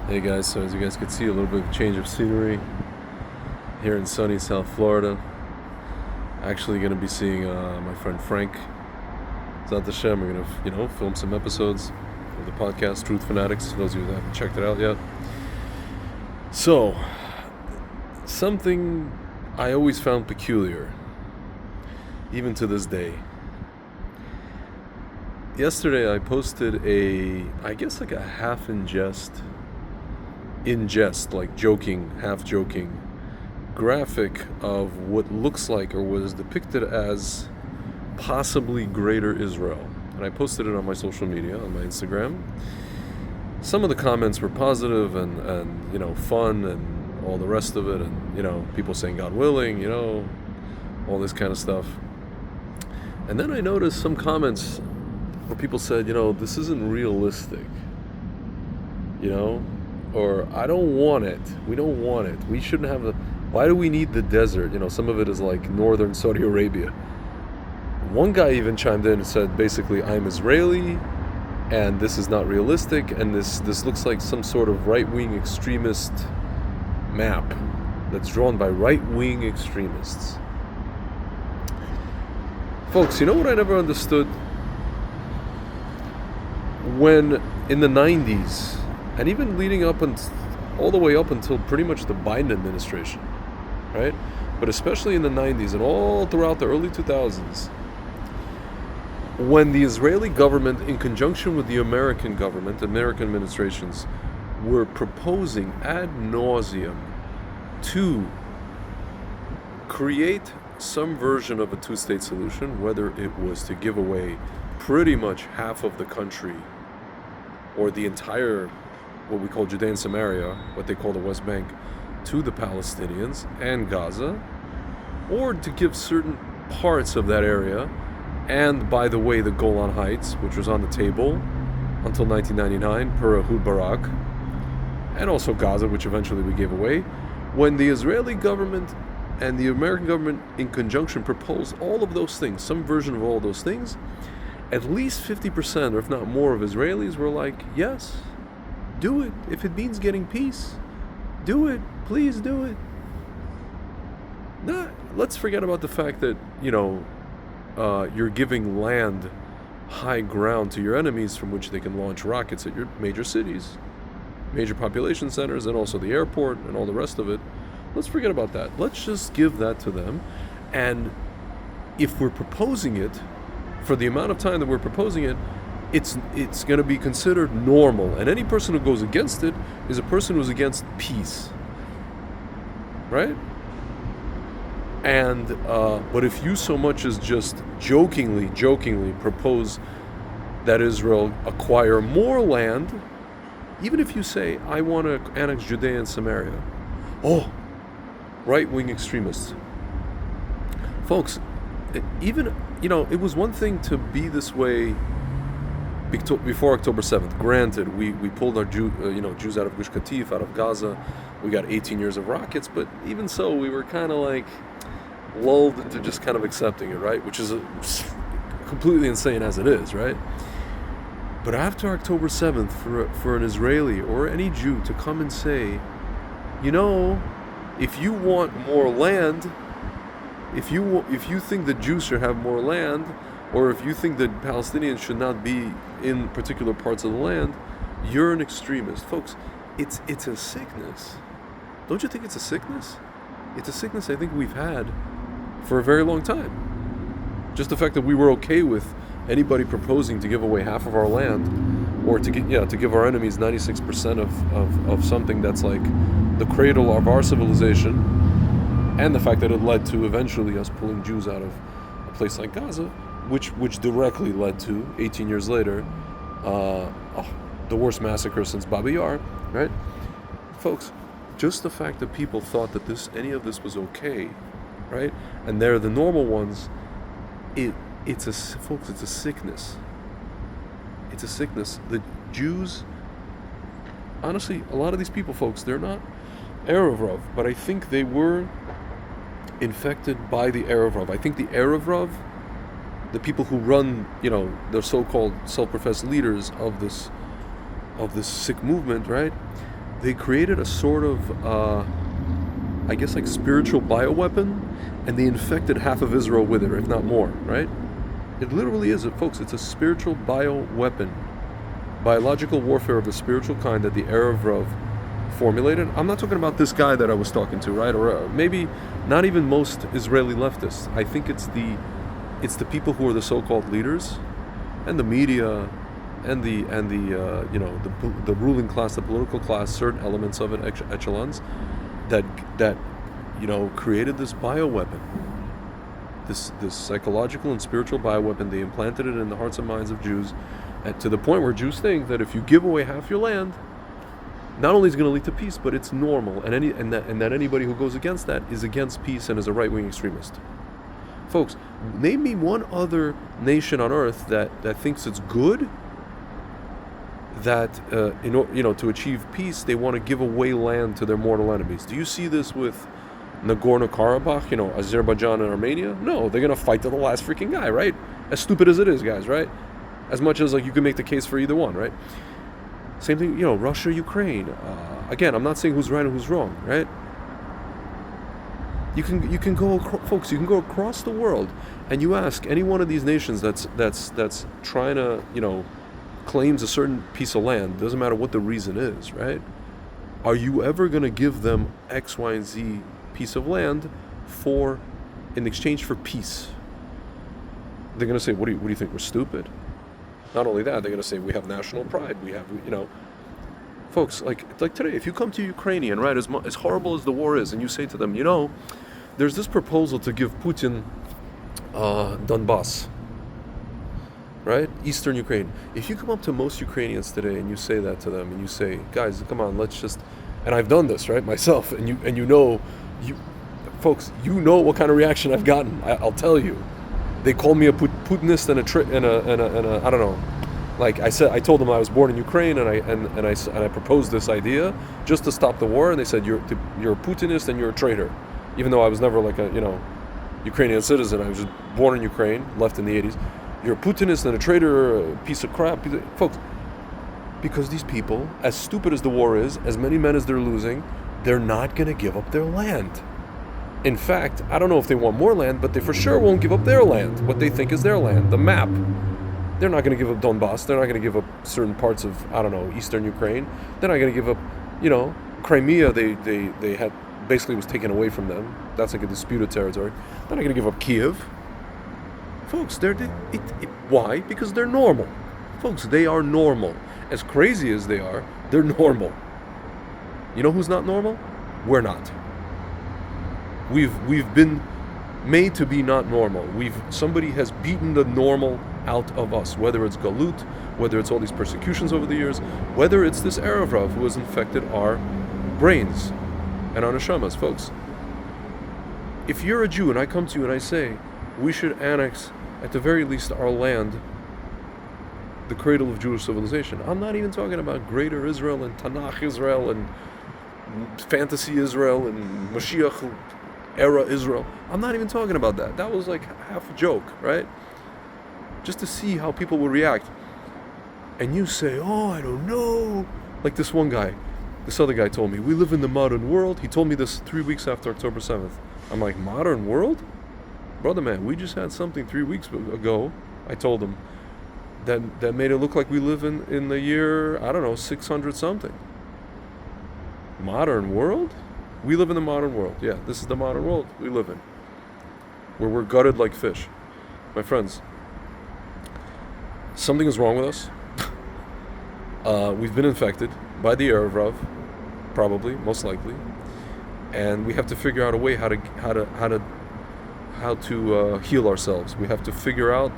Hey guys, so as you guys can see, a little bit of change of scenery here in sunny South Florida. Actually going to be seeing my friend Frank. Zat Hashem, we're going to, film some episodes of the podcast, Truth Fanatics, for those of you that haven't checked it out yet. So, something I always found peculiar, even to this day. Yesterday I posted like a half in jest, like joking, half joking, graphic of what looks like or was depicted as possibly greater Israel. And I posted it on my social media, on my Instagram. Some of the comments were positive and fun and all the rest of it, and people saying God willing, all this kind of stuff. And then I noticed some comments where people said, this isn't realistic, or I don't want it. We don't want it. We shouldn't have why do we need the desert? Some of it is like northern Saudi Arabia. One guy even chimed in and said, basically, I'm Israeli, and this is not realistic, and this looks like some sort of right-wing extremist map that's drawn by right-wing extremists. Folks, you know what I never understood? When in the 90s, and even leading up all the way up until pretty much the Biden administration, right? But especially in the 90s and all throughout the early 2000s, when the Israeli government, in conjunction with the American government, American administrations, were proposing ad nauseum to create some version of a two-state solution, whether it was to give away pretty much half of the country or the entire, what we call Judea and Samaria, what they call the West Bank, to the Palestinians and Gaza, or to give certain parts of that area, and by the way, the Golan Heights, which was on the table until 1999, per Ehud Barak, and also Gaza, which eventually we gave away. When the Israeli government and the American government in conjunction proposed all of those things, some version of all those things, at least 50%, or if not more, of Israelis were like, yes, do it. If it means getting peace, do it. Please do it. Let's forget about the fact that, you're giving land, high ground to your enemies from which they can launch rockets at your major cities, major population centers, and also the airport and all the rest of it. Let's forget about that. Let's just give that to them. And if we're proposing it, for the amount of time that we're proposing it, it's going to be considered normal. And any person who goes against it is a person who's against peace. Right? And, but if you so much as just jokingly propose that Israel acquire more land, even if you say, I want to annex Judea and Samaria, right-wing extremists. Folks, it was one thing to be this way before October 7th. Granted, we pulled our Jews out of Gush Katif, out of Gaza. We got 18 years of rockets, but even so, we were kind of like lulled into just kind of accepting it, right? Which is completely insane as it is, right? But after October 7th, for an Israeli or any Jew to come and say, if you want more land, if you think that Jews should have more land, or if you think that Palestinians should not be in particular parts of the land, you're an extremist. Folks, it's a sickness. Don't you think it's a sickness? It's a sickness I think we've had for a very long time. Just the fact that we were okay with anybody proposing to give away half of our land, or to give our enemies 96% of something that's like the cradle of our civilization, and the fact that it led to eventually us pulling Jews out of a place like Gaza, which directly led to, 18 years later, the worst massacre since Babi Yar, right? Folks, just the fact that people thought that any of this was okay, right? And they're the normal ones, it's a sickness. It's a sickness. The Jews, honestly, a lot of these people, folks, they're not Erev Rav, but I think they were infected by the Erev Rav. I think the Erev Rav, the people who run, the so-called self-professed leaders of this sick movement, right? they created a sort of, I guess, like spiritual bioweapon, and they infected half of Israel with it, if not more, right? It literally is, folks. It's a spiritual bioweapon, biological warfare of the spiritual kind that the Erev Rav formulated. I'm not talking about this guy that I was talking to, right? Or maybe not even most Israeli leftists. I think it's the people who are the so-called leaders, and the media, and the the ruling class, the political class, certain elements of it, echelons, that created this bioweapon, this psychological and spiritual bioweapon. They implanted it in the hearts and minds of Jews, and to the point where Jews think that if you give away half your land, not only is it going to lead to peace, but it's normal, and that anybody who goes against that is against peace and is a right-wing extremist. Folks, name me one other nation on earth that thinks it's good that to achieve peace they want to give away land to their mortal enemies. Do you see this with Nagorno-Karabakh, Azerbaijan and Armenia? No, they're going to fight to the last freaking guy, right? As stupid as it is, guys, right? As much as you can make the case for either one, right? Same thing, Russia, Ukraine. Again, I'm not saying who's right and who's wrong, right? You can go, folks. You can go across the world, and you ask any one of these nations that's trying to, claims a certain piece of land. Doesn't matter what the reason is, right? Are you ever going to give them X, Y, and Z piece of land in exchange for peace? They're going to say, "What do you think? We're stupid." Not only that, they're going to say we have national pride. We have, folks, like today, if you come to Ukrainian, right, as horrible as the war is, and you say to them, there's this proposal to give Putin Donbass, right, Eastern Ukraine. If you come up to most Ukrainians today and you say that to them, and you say, guys, come on, let's just, and I've done this, right, myself, and folks, what kind of reaction I've gotten. I'll tell you. They called me a Putinist and a I don't know. Like I said, I told them I was born in Ukraine, and I proposed this idea just to stop the war, and they said you're a Putinist and you're a traitor, even though I was never like a Ukrainian citizen. I was just born in Ukraine, left in the 80s. You're a Putinist and a traitor, a piece of crap, folks. Because these people, as stupid as the war is, as many men as they're losing, they're not going to give up their land. In fact, I don't know if they want more land, but they for sure won't give up their land, what they think is their land, the map. They're not going to give up Donbass. They're not going to give up certain parts of, Eastern Ukraine. They're not going to give up, Crimea. They had basically was taken away from them. That's like a disputed territory. They're not going to give up Kiev. Folks, why? Because they're normal. Folks, they are normal. As crazy as they are, they're normal. You know who's not normal? We're not. We've been made to be not normal. Somebody has beaten the normal out of us, whether it's Galut, whether it's all these persecutions over the years, whether it's this Erev Rav who has infected our brains and our neshamas. Folks, if you're a Jew and I come to you and I say we should annex at the very least our land, the cradle of Jewish civilization, I'm not even talking about Greater Israel and Tanakh Israel and fantasy Israel and Mashiach era Israel. I'm not even talking about that. That was like half a joke, right? Just to see how people will react. And you say, oh, I don't know. Like this other guy told me, we live in the modern world. He told me this 3 weeks after October 7th. I'm like, modern world? Brother man, we just had something 3 weeks ago, I told him, that made it look like we live in the year, 600 something. Modern world? We live in the modern world. Yeah, this is the modern world we live in, where we're gutted like fish. My friends, something is wrong with us. We've been infected by the Erev Rav, probably, most likely, and we have to figure out a way how to heal ourselves. We have to figure out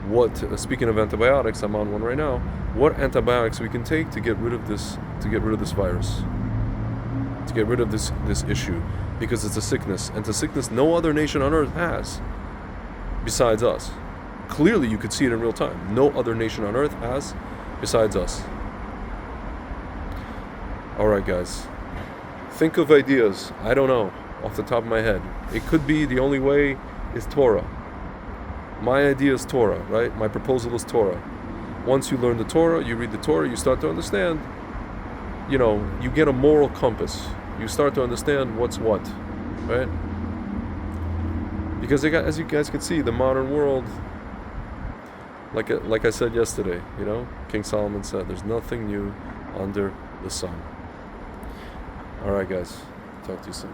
what. Speaking of antibiotics, I'm on one right now. What antibiotics we can take to get rid of this virus. To get rid of this issue, because it's a sickness, and it's a sickness no other nation on earth has besides us. Clearly you could see it in real time. No other nation on earth has besides us. Alright guys, think of ideas. I don't know, off the top of my head. It could be the only way is Torah. My idea is Torah, right? My proposal is Torah. Once you learn the Torah, you read the Torah, you start to understand you get a moral compass. You start to understand what's what, right? Because as you guys can see, the modern world, like I said yesterday, King Solomon said, there's nothing new under the sun. All right, guys. Talk to you soon.